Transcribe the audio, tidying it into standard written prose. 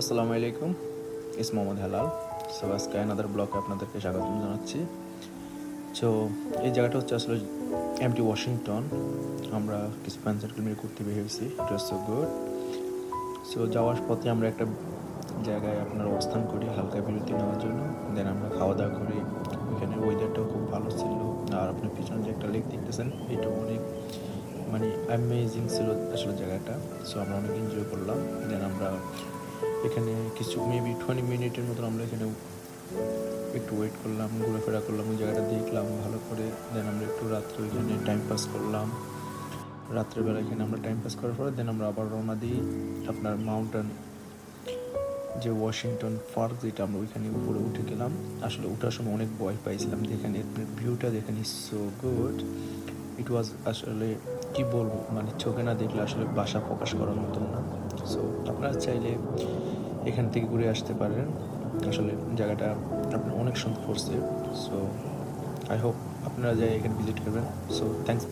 আসসালামু আলাইকুম, ইস মোহাম্মদ হেলাল। সো আজকে আনাদার ব্লগে আপনাদেরকে স্বাগতম জানাচ্ছি। সো এই জায়গাটা হচ্ছে আসলে এমটি ওয়াশিংটন। আমরা কিছু ফ্রেন্ড সার্কেল মিলে ঘুরতে বের হয়েছি। ইট ওয়াজ সো গুড। সো যাওয়ার পথে আমরা একটা জায়গায় আপনার অবস্থান করি হালকা বিরতি নেওয়ার জন্য। দেন আমরা খাওয়া দাওয়া করি। ওইখানে ওয়েদারটাও খুব ভালো ছিল। আর আপনার পিছনে যে একটা লেক দেখতেছেন, এটা অনেক মানে অ্যামেজিং ছিল আসলে জায়গাটা। সো আমরা অনেক এনজয় করলাম। দেন আমরা এখানে কিছু মেবি 20 মিনিটের মতন আমরা এখানে একটু ওয়েট করলাম, ঘোরাফেরা করলাম, ওই জায়গাটা দেখলাম ভালো করে। দেন আমরা একটু রাত্রে ওইখানে টাইম পাস করলাম। রাত্রেবেলা এখানে আমরা টাইম পাস করার পরে দেন আমরা আবার রওনা দিই আপনার মাউন্টেন যে ওয়াশিংটন পার্ক, যেটা আমরা ওইখানে উপরে উঠে গেলাম। আসলে ওঠার সময় অনেক ভয় পাইছিলাম। দেখেন ভিউটা দেখেন, ইজ সো গুড। ইট ওয়াজ আসলে কি বলবো, মানে চোখে না দেখলে আসলে ভাষা প্রকাশ করার মতন না। সো আপনারা চাইলে এখান থেকে ঘুরে আসতে পারেন। আসলে জায়গাটা আপনার অনেক সুন্দর করছে। সো আই হোপ আপনারা যাই এখানে ভিজিট করবেন। So thanks.